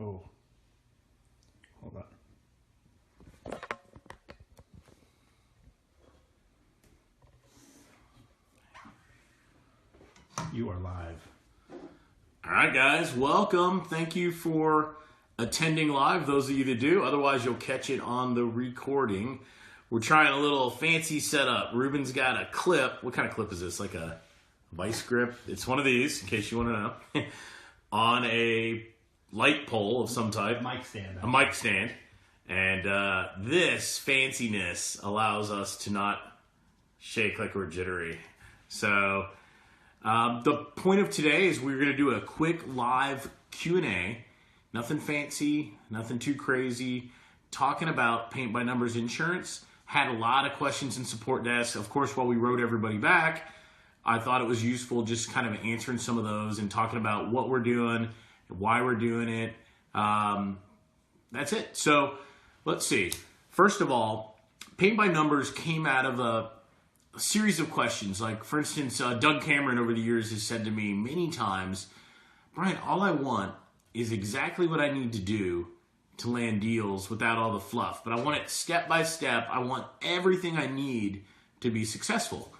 Oh, hold on. You are live. All right, guys, welcome. Thank you for attending live, those of you that do. Otherwise, you'll catch it on the recording. We're trying a little fancy setup. Ruben's got a clip. What kind of clip is this? Like a vice grip? It's one of these, in case you want to know, on a light pole of some type. Mic stand. A mic stand. And this fanciness allows us to not shake like we're jittery. So the point of today is we're going to do a quick live Q&A. Nothing fancy, nothing too crazy. Talking about paint by numbers insurance. Had a lot of questions in support desk. Of course, while we wrote everybody back, I thought it was useful just kind of answering some of those and talking about what we're doing, why we're doing it. That's it. So let's see. First of all, paint by numbers came out of a series of questions. Like, for instance, Doug Cameron over the years has said to me many times, Brian, all I want is exactly what I need to do to land deals without all the fluff. But I want it step by step. I want everything I need to be successful.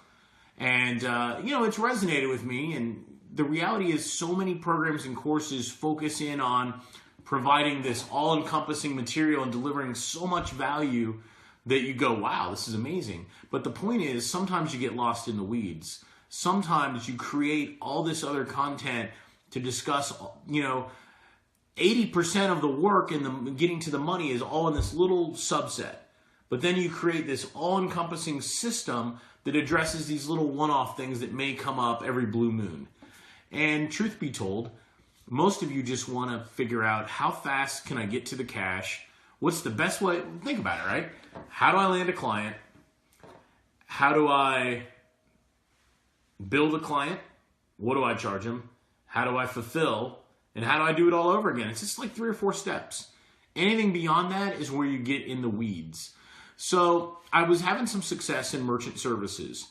And, it's resonated with me. And the reality is so many programs and courses focus in on providing this all-encompassing material and delivering so much value that you go, wow, this is amazing. But the point is, sometimes you get lost in the weeds. Sometimes you create all this other content to discuss, 80% of the work and the getting to the money is all in this little subset. But then you create this all-encompassing system that addresses these little one-off things that may come up every blue moon. And truth be told, most of you just want to figure out how fast can I get to the cash? What's the best way? Think about it, right? How do I land a client? How do I build a client? What do I charge them? How do I fulfill? And how do I do it all over again? It's just like 3 or 4 steps. Anything beyond that is where you get in the weeds. So I was having some success in merchant services.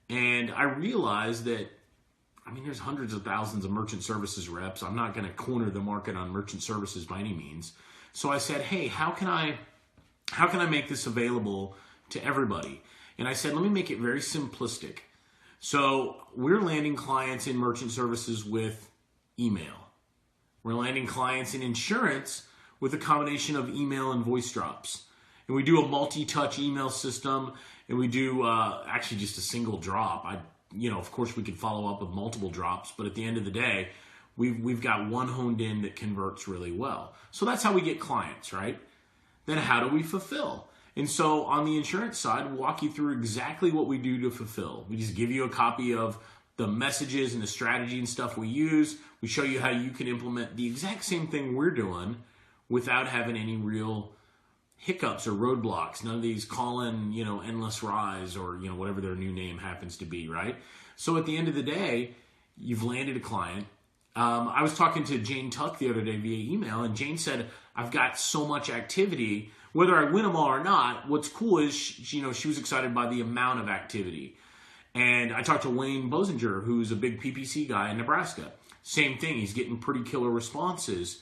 And I realized that, there's hundreds of thousands of merchant services reps. I'm not going to corner the market on merchant services by any means. So I said, hey, how can I make this available to everybody? And I said, let me make it very simplistic. So we're landing clients in merchant services with email. We're landing clients in insurance with a combination of email and voice drops. And we do a multi-touch email system, and we do actually just a single drop. Of course, we could follow up with multiple drops, but at the end of the day, we've got one honed in that converts really well. So that's how we get clients, right? Then how do we fulfill? And so on the insurance side, we'll walk you through exactly what we do to fulfill. We just give you a copy of the messages and the strategy and stuff we use. We show you how you can implement the exact same thing we're doing without having any real hiccups or roadblocks. None of these call-in, endless rise or, whatever their new name happens to be, right? So at the end of the day, you've landed a client. I was talking to Jane Tuck the other day via email, and Jane said, I've got so much activity, whether I win them all or not. What's cool is, she was excited by the amount of activity. And I talked to Wayne Bosinger, who's a big PPC guy in Nebraska. Same thing, he's getting pretty killer responses.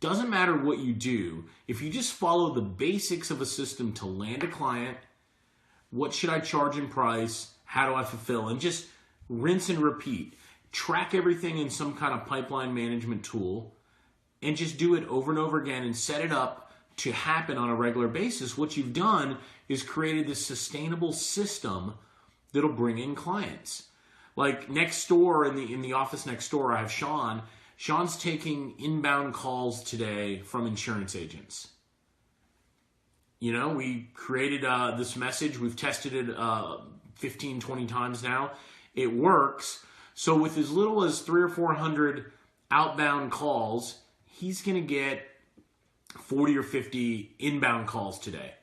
Doesn't matter what you do, if you just follow the basics of a system to land a client, what should I charge in price, how do I fulfill, and just rinse and repeat. Track everything in some kind of pipeline management tool and just do it over and over again and set it up to happen on a regular basis. What you've done is created this sustainable system that'll bring in clients. Like next door, in the office next door, I have Sean. Sean's taking inbound calls today from insurance agents. We created this message. We've tested it 15, 20 times now. It works. So with as little as 300 or 400 outbound calls, he's going to get 40 or 50 inbound calls today.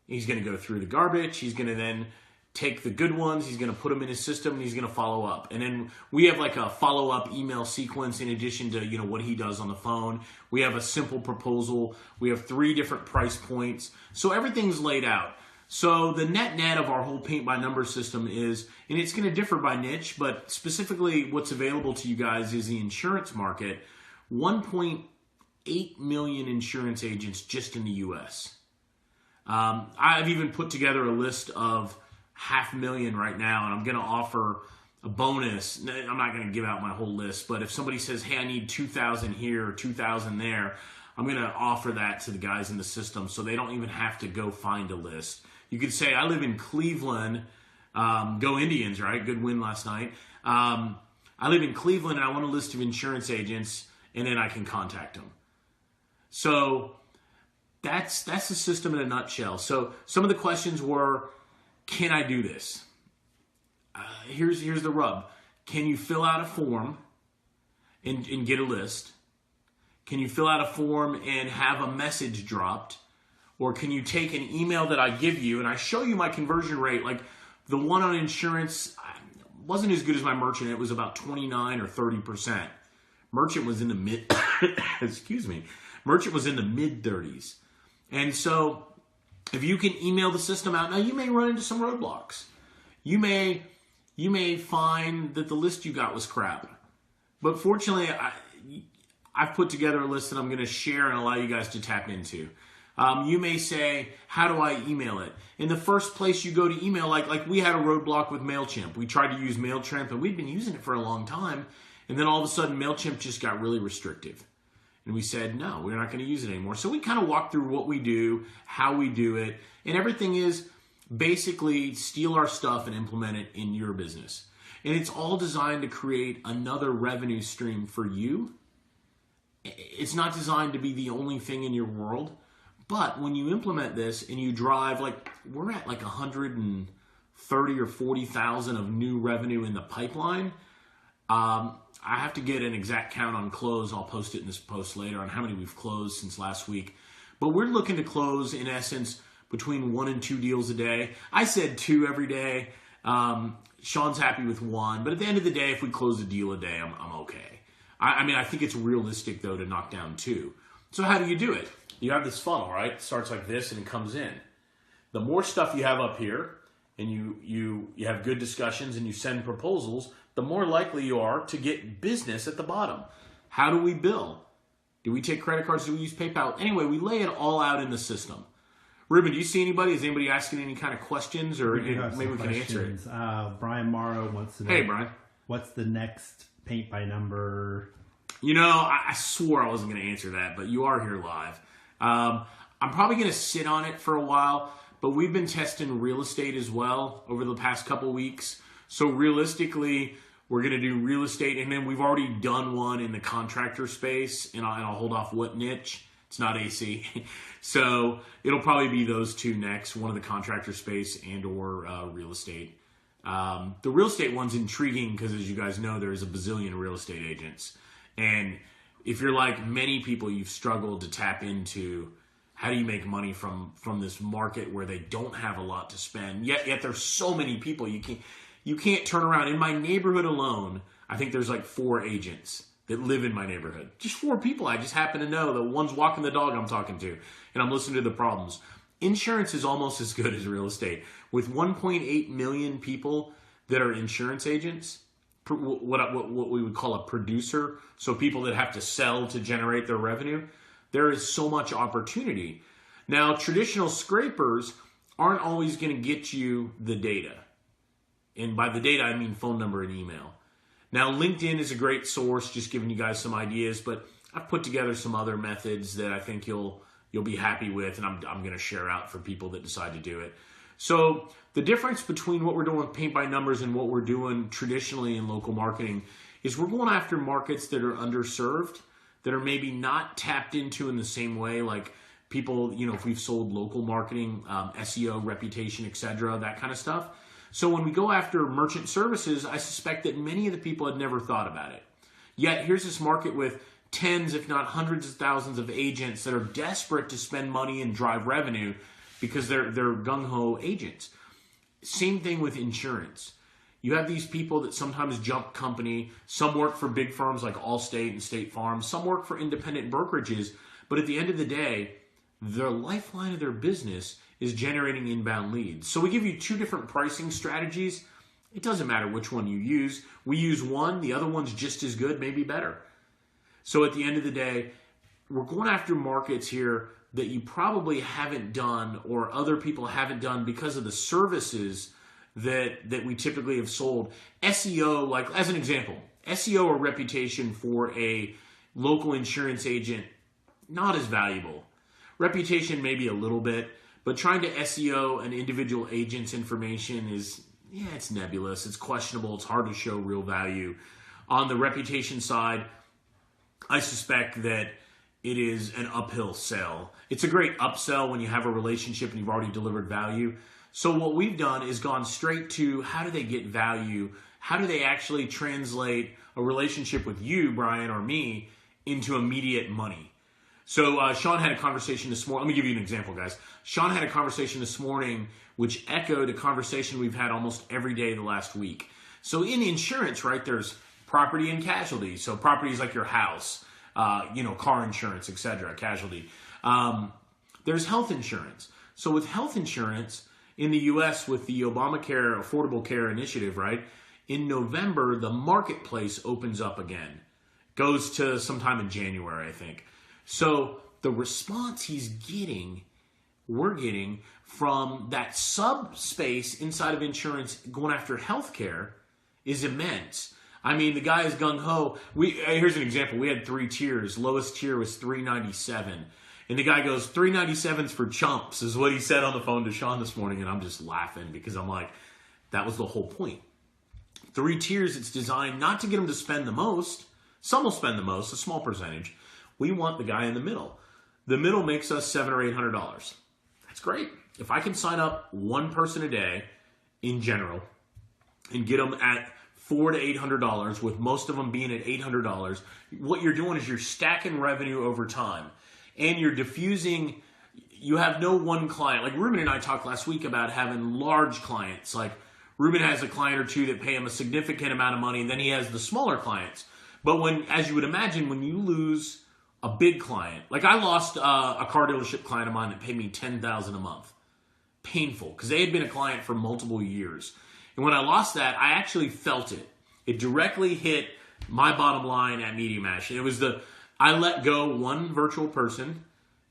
He's going to go through the garbage. He's going to then take the good ones, he's going to put them in his system, and he's going to follow up. And then we have like a follow-up email sequence in addition to, what he does on the phone. We have a simple proposal. We have 3 different price points. So everything's laid out. So the net of our whole paint by number system is, and it's going to differ by niche, but specifically what's available to you guys is the insurance market. 8 million insurance agents just in the U.S. I've even put together a list of 500,000 right now, and I'm going to offer a bonus. I'm not going to give out my whole list, but if somebody says, hey, I need 2,000 here or 2,000 there, I'm going to offer that to the guys in the system so they don't even have to go find a list. You could say, I live in Cleveland. Go Indians, right? Good win last night. I live in Cleveland and I want a list of insurance agents, and then I can contact them. So that's the system in a nutshell. So some of the questions were, can I do this? Here's the rub. Can you fill out a form and get a list? Can you fill out a form and have a message dropped? Or can you take an email that I give you and I show you my conversion rate? Like the one on insurance wasn't as good as my merchant. It was about 29 or 30%. Merchant was in the mid, excuse me. Merchant was in the mid 30s. And so if you can email the system out, now you may run into some roadblocks. You may find that the list you got was crap. But fortunately, I've put together a list that I'm going to share and allow you guys to tap into. You may say, how do I email it? In the first place you go to email, like we had a roadblock with MailChimp. We tried to use MailChimp and we'd been using it for a long time. And then all of a sudden MailChimp just got really restrictive. And we said, no, we're not going to use it anymore. So we kind of walked through what we do, how we do it. And everything is basically steal our stuff and implement it in your business. And it's all designed to create another revenue stream for you. It's not designed to be the only thing in your world. But when you implement this and you drive, like we're at like 130 or 40,000 of new revenue in the pipeline. I have to get an exact count on close. I'll post it in this post later on how many we've closed since last week. But we're looking to close, in essence, between 1 and 2 deals a day. I said 2 every day. Sean's happy with 1. But at the end of the day, if we close a deal a day, I'm okay. I mean, I think it's realistic, though, to knock down 2. So how do you do it? You have this funnel, right? It starts like this and it comes in. The more stuff you have up here and you have good discussions and you send proposals, the more likely you are to get business at the bottom. How do we bill? Do we take credit cards? Do we use PayPal? Anyway, we lay it all out in the system. Ruben, do you see anybody? Is anybody asking any kind of questions? Or maybe we can answer it. Brian Morrow wants to know, hey, Brian. What's the next paint by number? You know, I swore I wasn't going to answer that, but you are here live. I'm probably going to sit on it for a while, but we've been testing real estate as well over the past couple weeks. So realistically, we're going to do real estate, and then we've already done one in the contractor space, and I'll hold off what niche. It's not AC. So it'll probably be those 2 next, one in the contractor space and or real estate. The real estate one's intriguing because, as you guys know, there's a bazillion real estate agents. And if you're like many people, you've struggled to tap into how do you make money from this market where they don't have a lot to spend. Yet there's so many people. You can't turn around. In my neighborhood alone, I think there's like 4 agents that live in my neighborhood. Just 4 people I just happen to know. The one's walking the dog I'm talking to, and I'm listening to the problems. Insurance is almost as good as real estate. With 1.8 million people that are insurance agents, what we would call a producer, so people that have to sell to generate their revenue, there is so much opportunity. Now, traditional scrapers aren't always going to get you the data. And by the data, I mean phone number and email. Now, LinkedIn is a great source, just giving you guys some ideas, but I've put together some other methods that I think you'll be happy with, and I'm going to share out for people that decide to do it. So the difference between what we're doing with paint by numbers and what we're doing traditionally in local marketing is we're going after markets that are underserved, that are maybe not tapped into in the same way, like people, you know, if we've sold local marketing, SEO, reputation, etc., that kind of stuff. So when we go after merchant services, I suspect that many of the people had never thought about it. Yet here's this market with tens, if not hundreds of thousands of agents that are desperate to spend money and drive revenue because they're gung-ho agents. Same thing with insurance. You have these people that sometimes jump company. Some work for big firms like Allstate and State Farm. Some work for independent brokerages. But at the end of the day, the lifeline of their business is generating inbound leads. So we give you 2 different pricing strategies. It doesn't matter which one you use. We use one. The other one's just as good, maybe better. So at the end of the day, we're going after markets here that you probably haven't done or other people haven't done because of the services that we typically have sold. SEO, like as an example, SEO or reputation for a local insurance agent, not as valuable. Reputation maybe a little bit, but trying to SEO an individual agent's information is, it's nebulous, it's questionable, it's hard to show real value. On the reputation side, I suspect that it is an uphill sell. It's a great upsell when you have a relationship and you've already delivered value. So what we've done is gone straight to how do they get value? How do they actually translate a relationship with you, Brian, or me, into immediate money? So Sean had a conversation this morning. Let me give you an example, guys. Sean had a conversation this morning which echoed a conversation we've had almost every day the last week. So in insurance, right, there's property and casualty. So property is like your house, car insurance, etc., casualty. There's health insurance. So with health insurance in the U.S. with the Obamacare Affordable Care Initiative, right, in November, the marketplace opens up again. Goes to sometime in January, I think. So the response we're getting from that subspace inside of insurance going after healthcare is immense. I mean, the guy is gung-ho. Here's an example. We had 3 tiers. Lowest tier was $397. And the guy goes, $397's for chumps, is what he said on the phone to Sean this morning. And I'm just laughing because I'm like, that was the whole point. 3 tiers, it's designed not to get them to spend the most. Some will spend the most, a small percentage. We want the guy in the middle. The middle makes us $700 or $800. That's great. If I can sign up one person a day in general and get them at $400 to $800, with most of them being at $800, what you're doing is you're stacking revenue over time. And you're diffusing, you have no one client. Like Ruben and I talked last week about having large clients. Like Ruben has a client or two that pay him a significant amount of money, and then he has the smaller clients. But as you would imagine, when you lose a big client, like I lost a car dealership client of mine that paid me $10,000 a month. Painful, because they had been a client for multiple years. And when I lost that, I actually felt it. It directly hit my bottom line at Media Mash. It was I let go one virtual person,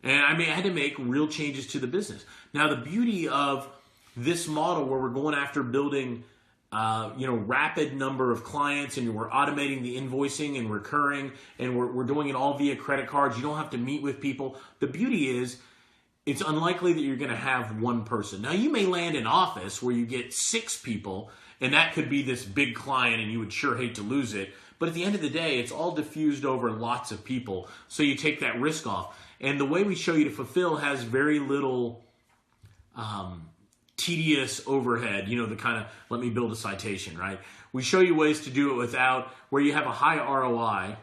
and I had to make real changes to the business. Now, the beauty of this model where we're going after building rapid number of clients, and we're automating the invoicing and recurring, and we're doing it all via credit cards. You don't have to meet with people. The beauty is it's unlikely that you're going to have one person. Now, you may land an office where you get 6 people, and that could be this big client, and you would sure hate to lose it. But at the end of the day, it's all diffused over lots of people, so you take that risk off. And the way we show you to fulfill has very little tedious overhead, the kind of, let me build a citation, right? We show you ways to do it without, where you have a high ROI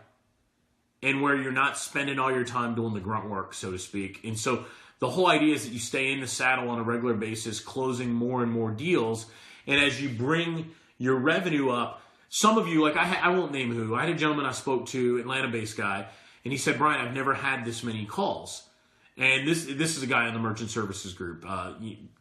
and where you're not spending all your time doing the grunt work, so to speak. And so the whole idea is that you stay in the saddle on a regular basis, closing more and more deals. And as you bring your revenue up, some of you, like I won't name who, I had a gentleman I spoke to, Atlanta-based guy, and he said, Brian, I've never had this many calls. And this is a guy in the merchant services group.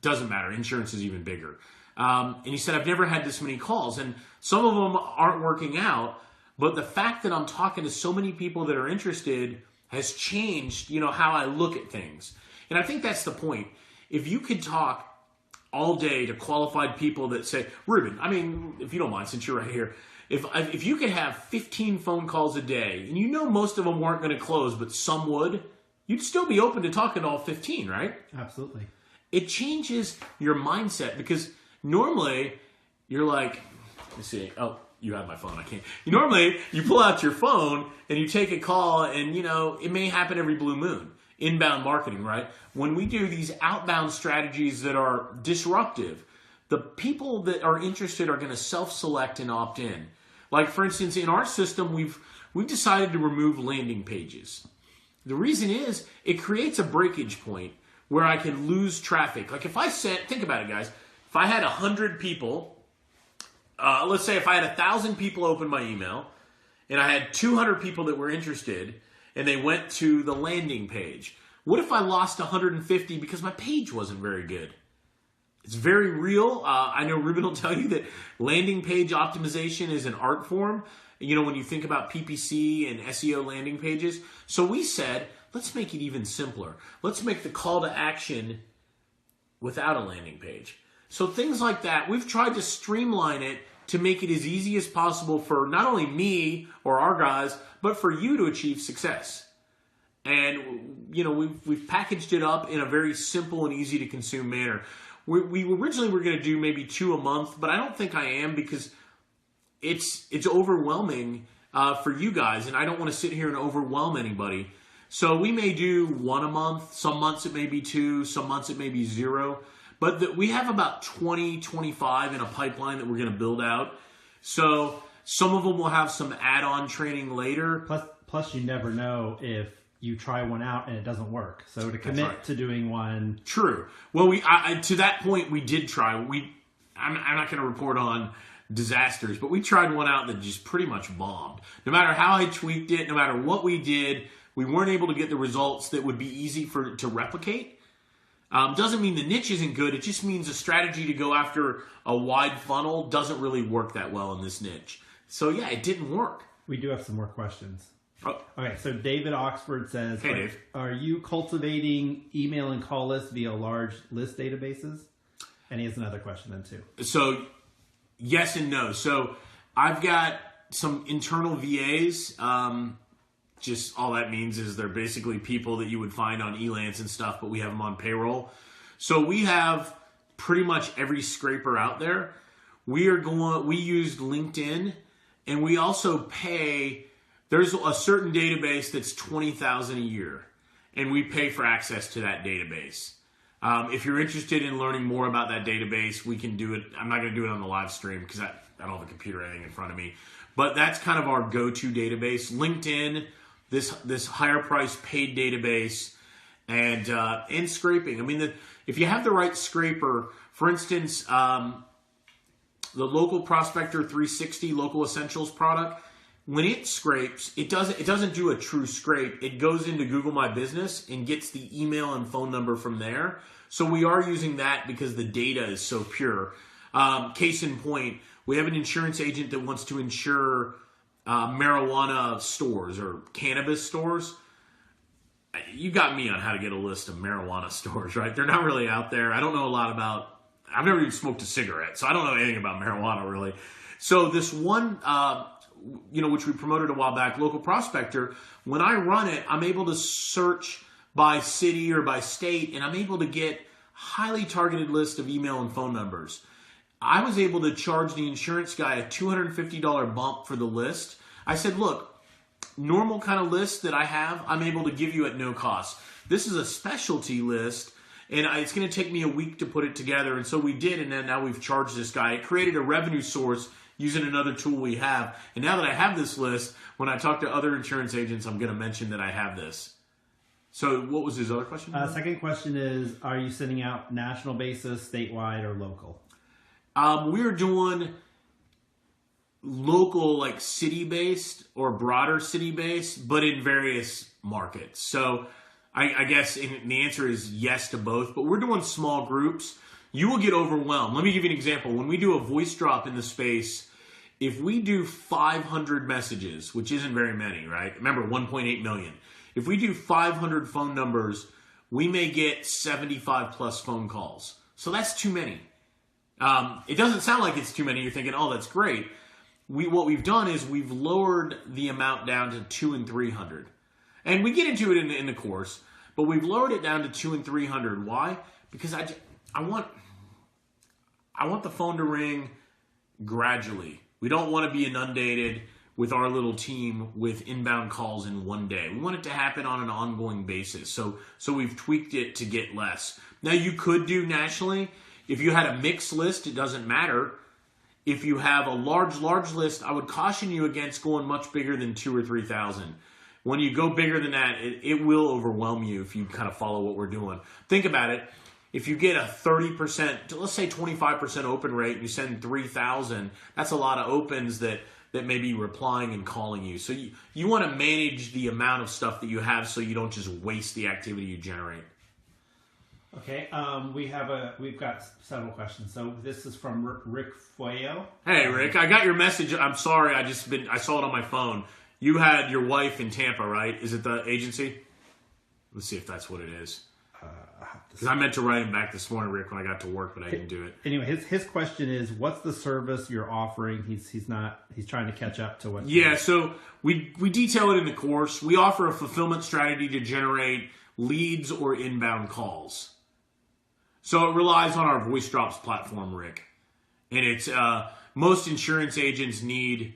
Doesn't matter. Insurance is even bigger. And he said, I've never had this many calls. And some of them aren't working out. But the fact that I'm talking to so many people that are interested has changed, how I look at things. And I think that's the point. If you could talk all day to qualified people that say, Ruben, if you don't mind, since you're right here, if you could have 15 phone calls a day, and most of them weren't going to close, but some would, you'd still be open to talking to all 15, right? Absolutely. It changes your mindset, because normally you're like, let's see, oh, you have my phone, I can't. Normally you pull out your phone and you take a call, and it may happen every blue moon. Inbound marketing, right? When we do these outbound strategies that are disruptive, the people that are interested are going to self-select and opt in. Like, for instance, in our system, we've decided to remove landing pages. The reason is it creates a breakage point where I can lose traffic. Like if I think about it, guys, if I had 100 people, let's say if I had 1,000 people open my email, and I had 200 people that were interested, and they went to the landing page. What if I lost 150 because my page wasn't very good? It's very real. I know Ruben will tell you that landing page optimization is an art form. when you think about PPC and SEO landing pages. So we said, let's make it even simpler. Let's make the call to action without a landing page. So things like that, we've tried to streamline it to make it as easy as possible for not only me or our guys, but for you to achieve success. And, we've packaged it up in a very simple and easy to consume manner. We originally were going to do maybe 2 a month, but I don't think I am, because it's overwhelming for you guys, and I don't want to sit here and overwhelm anybody. So we may do 1 a month. Some months it may be 2. Some months it may be 0. But we have about 20, 25 in a pipeline that we're going to build out. So some of them will have some add-on training later. Plus, you never know if you try one out and it doesn't work. So to commit to doing one. True. Well, to that point, we did try. I'm not going to report on disasters, but we tried one out that just pretty much bombed. No matter how I tweaked it, no matter what we did, we weren't able to get the results that would be easy to replicate. Doesn't mean the niche isn't good. It just means a strategy to go after a wide funnel doesn't really work that well in this niche. So yeah, it didn't work. We do have some more questions. Oh. Okay, so David Oxford says, hey, Dave. Are you cultivating email and call lists via large list databases? And he has another question then too. So yes and no. So I've got some internal VAs. Just all that means is they're basically people that you would find on Elance and stuff, but we have them on payroll. So we have pretty much every scraper out there. We used LinkedIn, and we also pay. There's a certain database that's $20,000 a year, and we pay for access to that database. If you're interested in learning more about that database, we can do it. I'm not going to do it on the live stream because I don't have a computer or anything in front of me. But that's kind of our go-to database. LinkedIn, this higher priced paid database, and scraping. I mean, if you have the right scraper, for instance, the Local Prospector 360 Local Essentials product, when it scrapes, it doesn't do a true scrape. It goes into Google My Business and gets the email and phone number from there. So we are using that because the data is so pure. Case in point, we have an insurance agent that wants to insure marijuana stores or cannabis stores. You got me on how to get a list of marijuana stores, right? They're not really out there. I don't know a lot about. I've never even smoked a cigarette, so I don't know anything about marijuana really. So this one, which we promoted a while back, Local Prospector, when I run it, I'm able to search by city or by state, and I'm able to get highly targeted list of email and phone numbers. I was able to charge the insurance guy a $250 bump for the list. I said, look, normal kind of list that I have, I'm able to give you at no cost. This is a specialty list, and it's going to take me a week to put it together. And so we did, and then now we've charged this guy. It created a revenue source using another tool we have. And now that I have this list, when I talk to other insurance agents, I'm going to mention that I have this. So what was his other question? Second question is, are you sending out national basis, statewide, or local? We're doing local, like city-based or broader city-based, but in various markets. So I guess the answer is yes to both, but we're doing small groups. You will get overwhelmed. Let me give you an example. When we do a voice drop in the space, if we do 500 messages, which isn't very many, right? Remember, 1.8 million. If we do 500 phone numbers, we may get 75 plus phone calls. So that's too many. It doesn't sound like it's too many. You're thinking, oh, that's great. What we've done is we've lowered the amount down to 200 and 300. And we get into it in the course, but we've lowered it down to 200 and 300. Why? Because I want the phone to ring gradually. We don't want to be inundated with our little team with inbound calls in one day. We want it to happen on an ongoing basis. So we've tweaked it to get less. Now you could do nationally. If you had a mixed list, it doesn't matter. If you have a large list, I would caution you against going much bigger than 2,000 or 3,000. When you go bigger than that, it will overwhelm you if you kind of follow what we're doing. Think about it. If you get a 30%, let's say 25% open rate, and you send 3,000, that's a lot of opens that may be replying and calling you. So you want to manage the amount of stuff that you have so you don't just waste the activity you generate. Okay, we've got several questions. So this is from Rick Fueo. Hey, Rick, I got your message. I'm sorry, I saw it on my phone. You had your wife in Tampa, right? Is it the agency? Let's see if that's what it is. Because I meant to write him back this morning, Rick, when I got to work, but I didn't do it. Anyway, his question is, what's the service you're offering? He's trying to catch up to what. Yeah, so we detail it in the course. We offer a fulfillment strategy to generate leads or inbound calls. So it relies on our voice drops platform, Rick. And it's most insurance agents need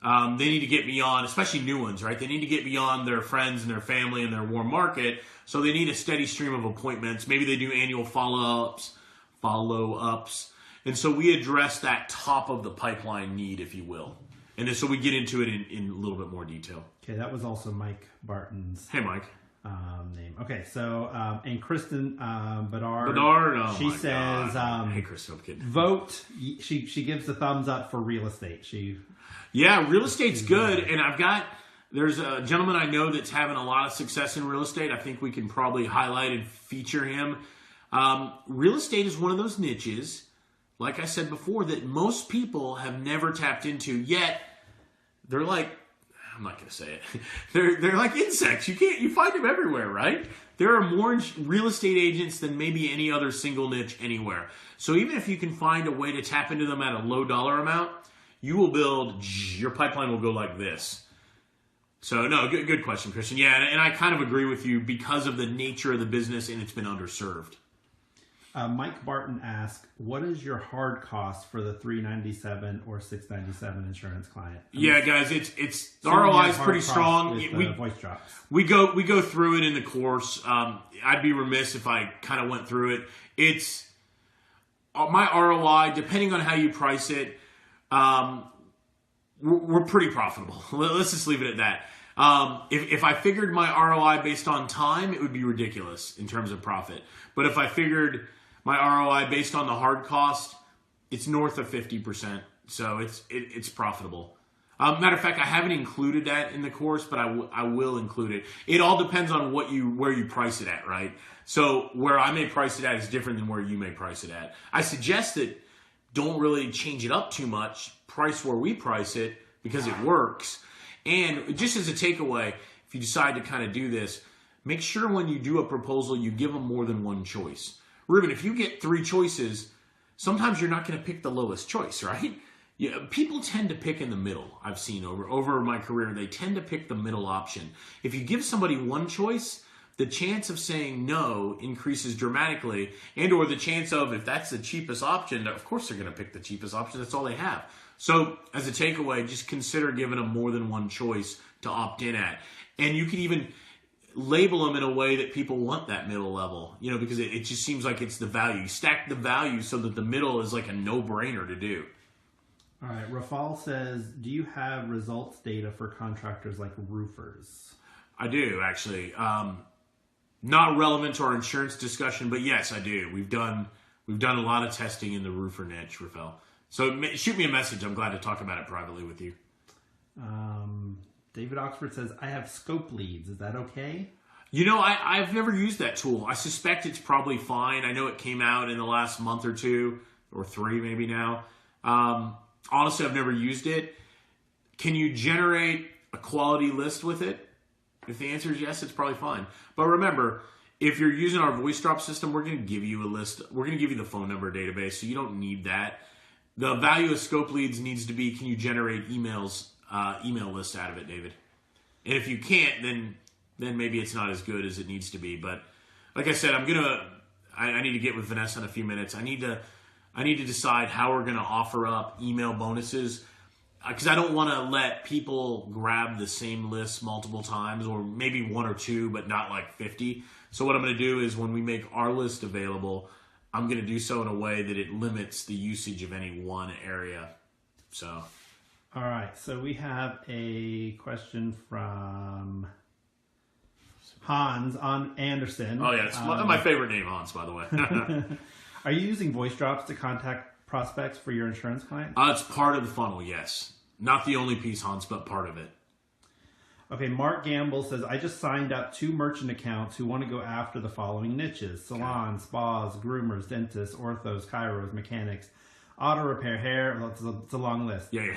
to get beyond, especially new ones, right? They need to get beyond their friends and their family and their warm market. So they need a steady stream of appointments. Maybe they do annual follow-ups. And so we address that top of the pipeline need, if you will. And then, so we get into it in a little bit more detail. Okay, that was also Mike Barton's. Hey, Mike. Name. Okay, so and Kristen Bedard. Oh she says, "Hey, Kristen, I'm kidding." Vote. She gives the thumbs up for real estate. Yeah, real estate's good, and there's a gentleman I know that's having a lot of success in real estate. I think we can probably highlight and feature him. Real estate is one of those niches, like I said before, that most people have never tapped into. Yet they're like, I'm not going to say it. They're like insects. You find them everywhere, right? There are more real estate agents than maybe any other single niche anywhere. So even if you can find a way to tap into them at a low dollar amount, you will build, your pipeline will go like this. So no, good question, Christian. Yeah, and I kind of agree with you because of the nature of the business and it's been underserved. Mike Barton asked, what is your hard cost for the $397 or $697 insurance client? Yeah, guys, it's the ROI is pretty strong. Voice drops. We go through it in the course. I'd be remiss if I kind of went through it. It's my ROI, depending on how you price it, we're pretty profitable. Let's just leave it at that. If I figured my ROI based on time, it would be ridiculous in terms of profit. But if I figured my ROI based on the hard cost, it's north of 50%. So it's profitable. Matter of fact, I haven't included that in the course, but I will include it. It all depends on where you price it at, right? So where I may price it at is different than where you may price it at. I suggest that don't really change it up too much. Price where we price it because it works. And just as a takeaway, if you decide to kind of do this, make sure when you do a proposal, you give them more than one choice. Ruben, if you get 3 choices, sometimes you're not going to pick the lowest choice, right? Yeah, people tend to pick in the middle. I've seen over my career, they tend to pick the middle option. If you give somebody one choice, the chance of saying no increases dramatically, and or the chance of, if that's the cheapest option, of course they're going to pick the cheapest option. That's all they have. So as a takeaway, just consider giving them more than one choice to opt in at. And you can even label them in a way that people want that middle level, because it just seems like it's the value. Stack the value so that the middle is like a no-brainer to do. All right. Rafal says, do you have results data for contractors like roofers? I do, actually. Not relevant to our insurance discussion, but yes, I do. We've done a lot of testing in the roofer niche, Rafal. So shoot me a message. I'm glad to talk about it privately with you. David Oxford says, I have scope leads. Is that okay? I've never used that tool. I suspect it's probably fine. I know it came out in the last month or 2 or 3 maybe now. Honestly, I've never used it. Can you generate a quality list with it? If the answer is yes, it's probably fine. But remember, if you're using our voice drop system, we're going to give you a list. We're going to give you the phone number database, so you don't need that. The value of scope leads needs to be, can you generate email lists out of it, David? And if you can't, then maybe it's not as good as it needs to be. But like I said, I need to get with Vanessa in a few minutes. I need to decide how we're going to offer up email bonuses, because I don't want to let people grab the same list multiple times, or maybe 1 or 2, but not like 50. So what I'm going to do is when we make our list available, I'm going to do so in a way that it limits the usage of any one area. So, all right. So we have a question from Hans on Anderson. Oh yeah, it's my favorite name, Hans, by the way. Are you using voice drops to contact prospects for your insurance client? It's part of the funnel, yes. Not the only piece, Hans, but part of it. Okay, Mark Gamble says, I just signed up 2 merchant accounts who want to go after the following niches: salons, spas, groomers, dentists, orthos, chiros, mechanics, auto repair, hair. Well, it's a long list. Yeah.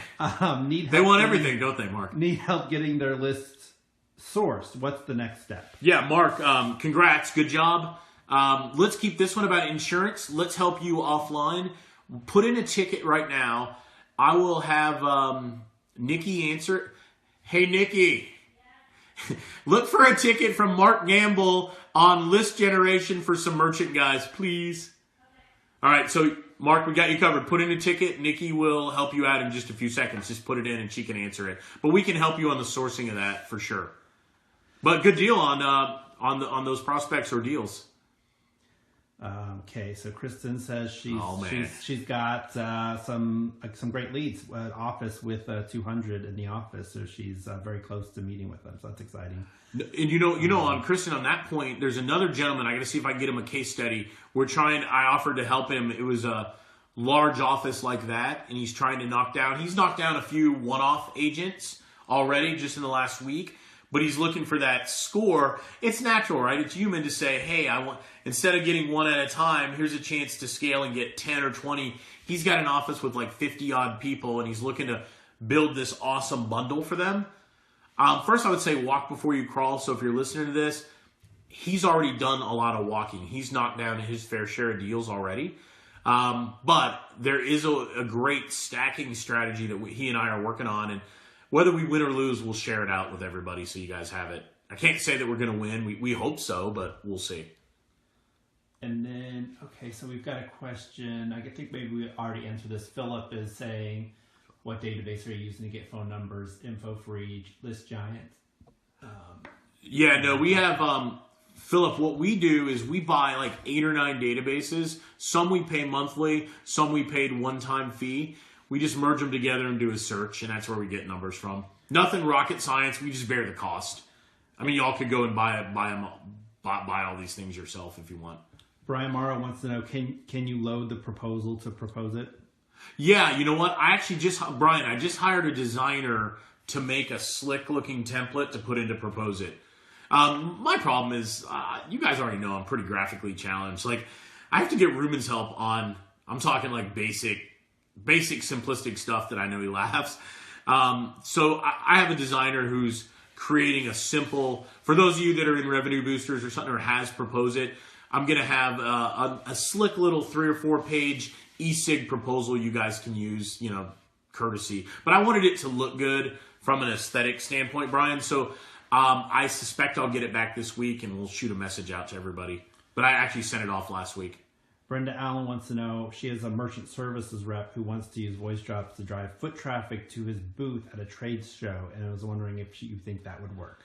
Need help They want everything, don't they, Mark? Need help getting their lists sourced. What's the next step? Yeah, Mark, congrats. Good job. Let's keep this one about insurance. Let's help you offline. Put in a ticket right now. I will have Nikki answer it. Hey, Nikki. Look for a ticket from Mark Gamble on list generation for some merchant guys, please. All right, so Mark, we got you covered. Put in a ticket. Nikki will help you out in just a few seconds. Just put it in and she can answer it. But we can help you on the sourcing of that for sure. But good deal on those prospects or deals. Okay, so Kristen says man. she's got some great leads. Office with 200 in the office, so she's very close to meeting with them. So that's exciting. And you know, on Kristen, on that point, there's another gentleman. I got to see if I can get him a case study. I offered to help him. It was a large office like that, and he's trying to knock down. He's knocked down a few one-off agents already just in the last week. But he's looking for that score. It's natural, right? It's human to say, hey, instead of getting one at a time, here's a chance to scale and get 10 or 20. He's got an office with like 50 odd people, and he's looking to build this awesome bundle for them. First, I would say walk before you crawl. So if you're listening to this, he's already done a lot of walking. He's knocked down his fair share of deals already. But there is a great stacking strategy that he and I are working on, and whether we win or lose, we'll share it out with everybody so you guys have it. I can't say that we're going to win. We hope so, but we'll see. And then, okay, so we've got a question. I think maybe we already answered this. Philip is saying, what database are you using to get phone numbers? Info for each list giant? We have, Philip, what we do is we buy like 8 or 9 databases. Some we pay monthly, some we paid one-time fee. We just merge them together and do a search, and that's where we get numbers from. Nothing rocket science. We just bear the cost. I mean, y'all could go and buy all these things yourself if you want. Brian Morrow wants to know, can you load the proposal to propose it? Yeah, you know what? I just hired a designer to make a slick-looking template to put in to propose it. My problem is, you guys already know I'm pretty graphically challenged. Like, I have to get Ruben's help on, I'm talking like basic simplistic stuff that I know he laughs. So I have a designer who's creating a simple, for those of you that are in Revenue Boosters or something or has proposed it, I'm going to have a slick little 3 or 4 page e-sig proposal you guys can use, courtesy. But I wanted it to look good from an aesthetic standpoint, Brian. So I suspect I'll get it back this week and we'll shoot a message out to everybody. But I actually sent it off last week. Brenda Allen wants to know, she has a merchant services rep who wants to use voice drops to drive foot traffic to his booth at a trade show, and I was wondering if you think that would work.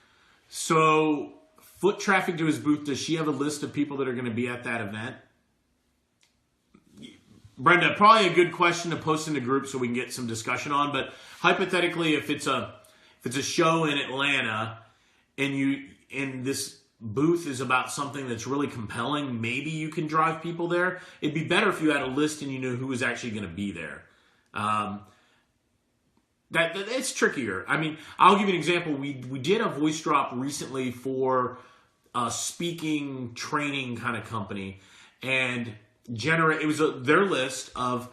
So, foot traffic to his booth, does she have a list of people that are going to be at that event? Brenda, probably a good question to post in the group so we can get some discussion on, but hypothetically, if it's a show in Atlanta and this booth is about something that's really compelling, maybe you can drive people there. It'd be better if you had a list and you knew who was actually going to be there. It's trickier. I mean, I'll give you an example. We did a voice drop recently for a speaking training kind of company, and it was their list of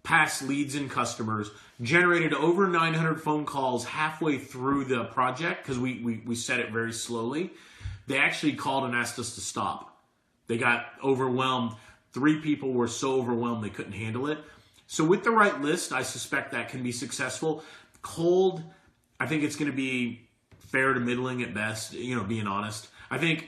past leads and customers, generated over 900 phone calls halfway through the project because we set it very slowly. They actually called and asked us to stop. They got overwhelmed. 3 people were so overwhelmed they couldn't handle it. So with the right list, I suspect that can be successful. Cold, I think it's going to be fair to middling at best, being honest. I think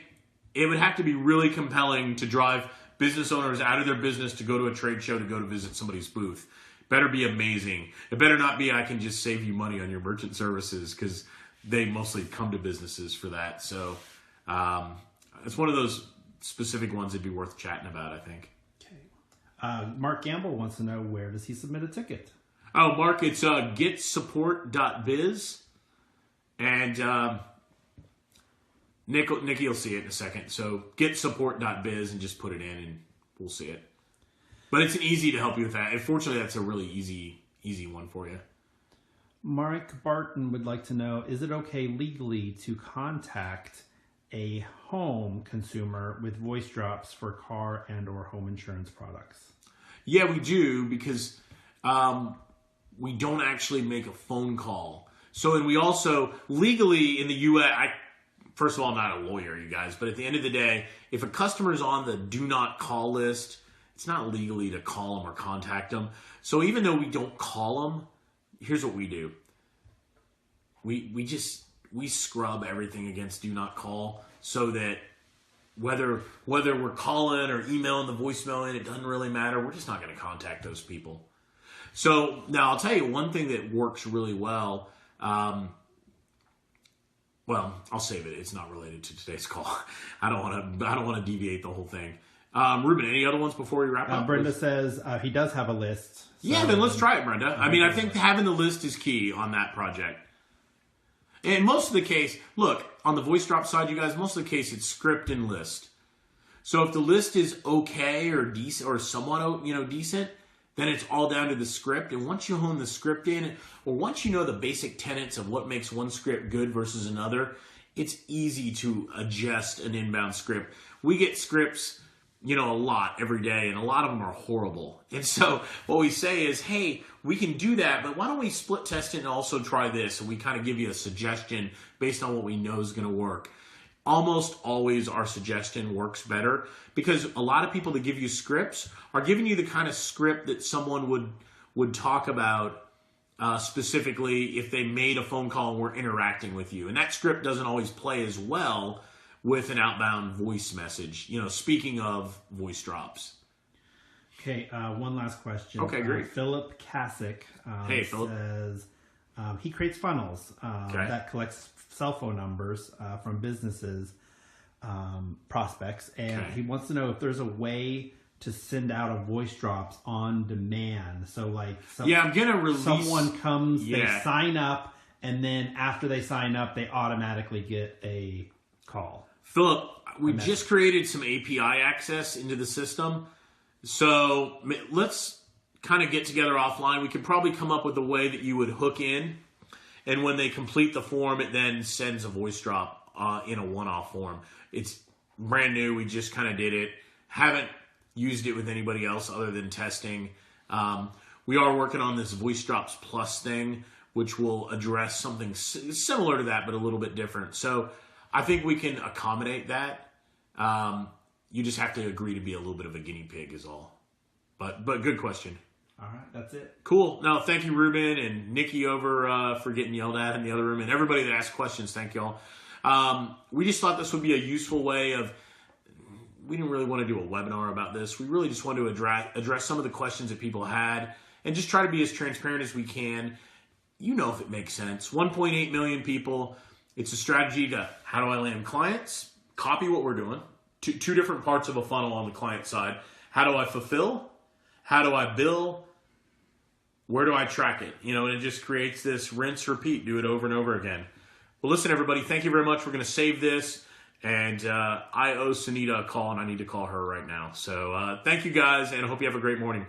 it would have to be really compelling to drive business owners out of their business to go to a trade show, to go to visit somebody's booth. Better be amazing. It better not be, I can just save you money on your merchant services, because they mostly come to businesses for that. So it's one of those specific ones that'd be worth chatting about, I think. Okay. Mark Gamble wants to know, where does he submit a ticket? Oh, Mark, it's getsupport.biz. And Nikki will see it in a second. So getsupport.biz and just put it in and we'll see it. But it's easy to help you with that. Unfortunately, that's a really easy one for you. Mark Barton would like to know, is it okay legally to contact a home consumer with voice drops for car and or home insurance products? Yeah, we do, because we don't actually make a phone call. So, and we also, legally in the U.S., first of all, I'm not a lawyer, you guys, but at the end of the day, if a customer is on the do not call list, it's not legally to call them or contact them. So even though we don't call them, here's what we do. We scrub everything against do not call, so that whether we're calling or emailing the voicemail in, it doesn't really matter. We're just not going to contact those people. So now I'll tell you one thing that works really well. Well, I'll save it. It's not related to today's call. I don't want to deviate the whole thing. Ruben, any other ones before we wrap up? Brenda says he does have a list. So yeah, then let's try it, Brenda. I mean, I think having the list is key on that project. And most of the case, look, on the voice drop side, you guys, most of the case, it's script and list. So if the list is okay or decent or somewhat, decent, then it's all down to the script. And once you hone the script in, or once you know the basic tenets of what makes one script good versus another, it's easy to adjust an inbound script. We get scripts, a lot every day, and a lot of them are horrible. And so what we say is, hey, we can do that, but why don't we split test it and also try this? And we kind of give you a suggestion based on what we know is going to work. Almost always our suggestion works better, because a lot of people that give you scripts are giving you the kind of script that someone would talk about specifically if they made a phone call and were interacting with you. And that script doesn't always play as well with an outbound voice message, speaking of voice drops. Okay, one last question. Okay, great. Philip Kasich Hey, Philip. says he creates funnels that collects cell phone numbers from businesses, prospects, and he wants to know if there's a way to send out a voice drops on demand. So like, I'm gonna release. Someone comes, they sign up, and then after they sign up, they automatically get a call. Philip, we just created some API access into the system, so let's kind of get together offline. We could probably come up with a way that you would hook in, and when they complete the form, it then sends a voice drop in a one-off form. It's brand new. We just kind of did it. Haven't used it with anybody else other than testing. We are working on this Voice Drops Plus thing, which will address something similar to that, but a little bit different. So I think we can accommodate that. You just have to agree to be a little bit of a guinea pig is all. But good question. All right, that's it. Cool. Now, thank you, Ruben and Nikki over for getting yelled at in the other room, and everybody that asked questions. Thank y'all. We just thought this would be a useful way of. We didn't really want to do a webinar about this. We really just wanted to address some of the questions that people had, and just try to be as transparent as we can. If it makes sense. 1.8 million people. It's a strategy to how do I land clients? Copy what we're doing. Two different parts of a funnel on the client side. How do I fulfill? How do I bill? Where do I track it? And it just creates this rinse, repeat. Do it over and over again. Well, listen, everybody. Thank you very much. We're going to save this. And I owe Sunita a call, and I need to call her right now. So thank you, guys, and I hope you have a great morning.